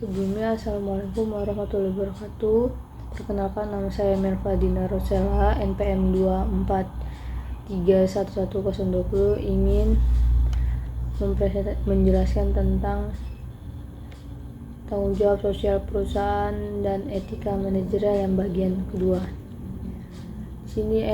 Sebelumnya, Assalamualaikum warahmatullahi wabarakatuh. Perkenalkan, nama saya Melvadina Rosella, NPM 2431120, ingin menjelaskan tentang tanggung jawab sosial perusahaan dan etika manajerial yang bagian kedua. Sini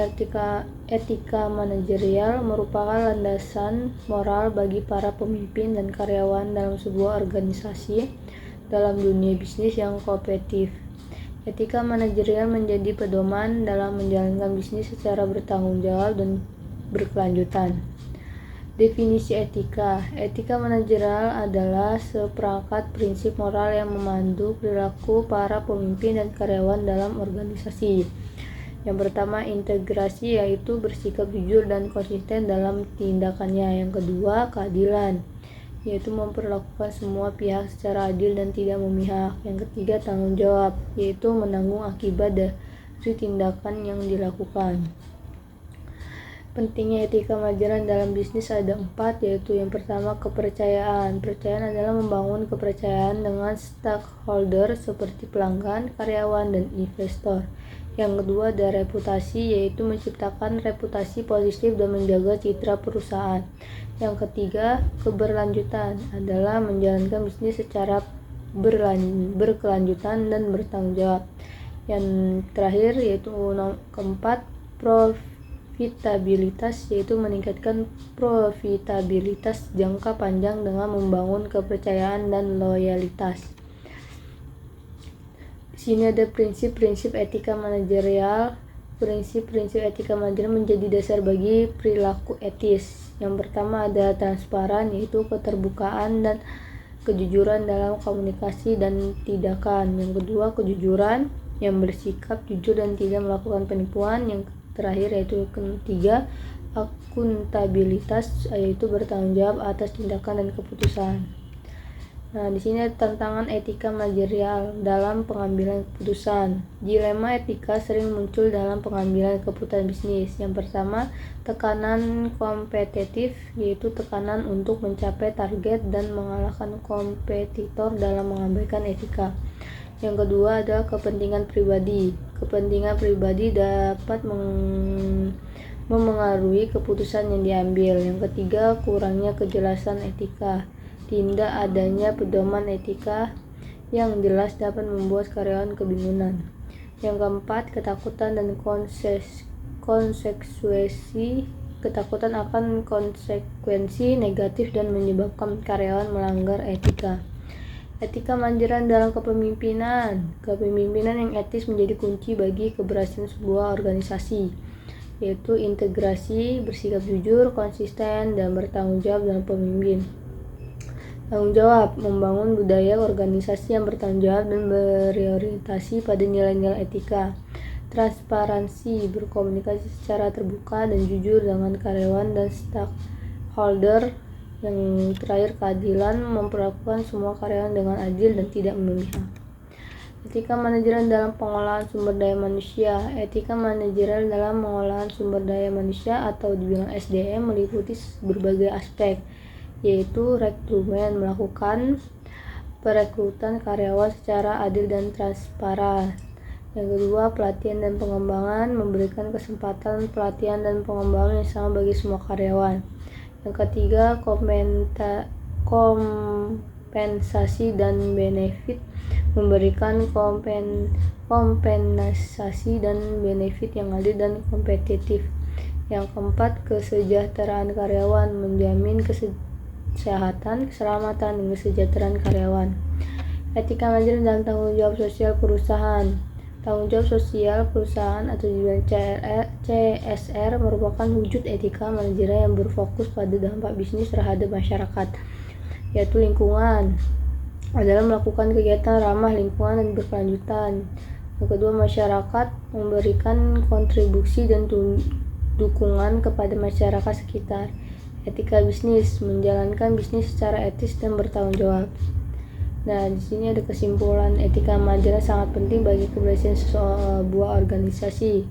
etika manajerial merupakan landasan moral bagi para pemimpin dan karyawan dalam sebuah organisasi dalam dunia bisnis yang kompetitif. Etika manajerial menjadi pedoman dalam menjalankan bisnis secara bertanggung jawab dan berkelanjutan. Definisi etika. Etika manajerial adalah seperangkat prinsip moral yang memandu perilaku para pemimpin dan karyawan dalam organisasi. Yang pertama, integrasi, yaitu bersikap jujur dan konsisten dalam tindakannya. Yang kedua, keadilan, yaitu memperlakukan semua pihak secara adil dan tidak memihak. Yang ketiga, tanggung jawab, yaitu menanggung akibat dari tindakan yang dilakukan. Pentingnya etika manajerial dalam bisnis ada 4, yaitu yang pertama, kepercayaan. Percayaan adalah membangun kepercayaan dengan stakeholder seperti pelanggan, karyawan, dan investor. Yang kedua, ada reputasi, yaitu menciptakan reputasi positif dan menjaga citra perusahaan. Yang ketiga, keberlanjutan adalah menjalankan bisnis secara berkelanjutan dan bertanggung jawab. Yang terakhir, yaitu keempat, profitabilitas, yaitu meningkatkan profitabilitas jangka panjang dengan membangun kepercayaan dan loyalitas. Di sini ada prinsip-prinsip etika manajerial. Prinsip-prinsip etika manajerial menjadi dasar bagi perilaku etis. Yang pertama ada transparan, yaitu keterbukaan dan kejujuran dalam komunikasi dan tindakan. Yang kedua, kejujuran, yang bersikap jujur dan tidak melakukan penipuan. Yang terakhir yaitu ketiga, akuntabilitas, yaitu bertanggung jawab atas tindakan dan keputusan. Nah, di sini ada tantangan etika manajerial dalam pengambilan keputusan. Dilema etika sering muncul dalam pengambilan keputusan bisnis. Yang pertama, tekanan kompetitif, yaitu tekanan untuk mencapai target dan mengalahkan kompetitor dalam mengabaikan etika. Yang kedua adalah kepentingan pribadi. Kepentingan pribadi dapat memengaruhi keputusan yang diambil. Yang ketiga, kurangnya kejelasan etika. Tidak adanya pedoman etika yang jelas dapat membuat karyawan kebingungan. Yang keempat, ketakutan dan konsekuensi. Ketakutan akan konsekuensi negatif dan menyebabkan karyawan melanggar etika. Etika manajerial dalam kepemimpinan. Kepemimpinan yang etis menjadi kunci bagi keberhasilan sebuah organisasi, yaitu integrasi, bersikap jujur, konsisten, dan bertanggung jawab dalam pemimpin. Tanggung jawab, membangun budaya organisasi yang bertanggung jawab dan berorientasi pada nilai-nilai etika. Transparansi, berkomunikasi secara terbuka dan jujur dengan karyawan dan stakeholder. Yang terakhir, keadilan, memperlakukan semua karyawan dengan adil dan tidak memihak. Etika manajerial dalam pengolahan sumber daya manusia. Etika manajerial dalam pengolahan sumber daya manusia atau dibilang SDM meliputi berbagai aspek, yaitu rekrutmen, melakukan perekrutan karyawan secara adil dan transparan. Yang kedua, pelatihan dan pengembangan, memberikan kesempatan pelatihan dan pengembangan yang sama bagi semua karyawan. Yang ketiga, kompensasi dan benefit, memberikan kompensasi dan benefit yang adil dan kompetitif. Yang keempat, kesejahteraan karyawan, menjamin kesehatan, keselamatan, dan kesejahteraan karyawan. Etika manajerial dalam tanggung jawab sosial perusahaan. Tanggung jawab sosial perusahaan atau juga CSR merupakan wujud etika manajerial yang berfokus pada dampak bisnis terhadap masyarakat, yaitu lingkungan, adalah melakukan kegiatan ramah lingkungan dan berkelanjutan. Yang kedua, masyarakat, memberikan kontribusi dan dukungan kepada masyarakat sekitar. Etika bisnis, menjalankan bisnis secara etis dan bertanggung jawab. Nah, di sini ada kesimpulan, etika manajerial sangat penting bagi keberhasilan sebuah organisasi.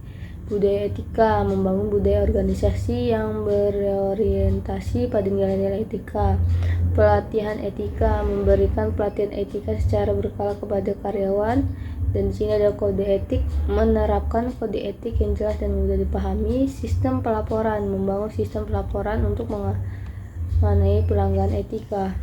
Budaya etika, membangun budaya organisasi yang berorientasi pada nilai-nilai etika. Pelatihan etika, memberikan pelatihan etika secara berkala kepada karyawan. Dan di sini ada kode etik, menerapkan kode etik yang jelas dan mudah dipahami. Sistem pelaporan, membangun sistem pelaporan untuk mengenai pelanggaran etika.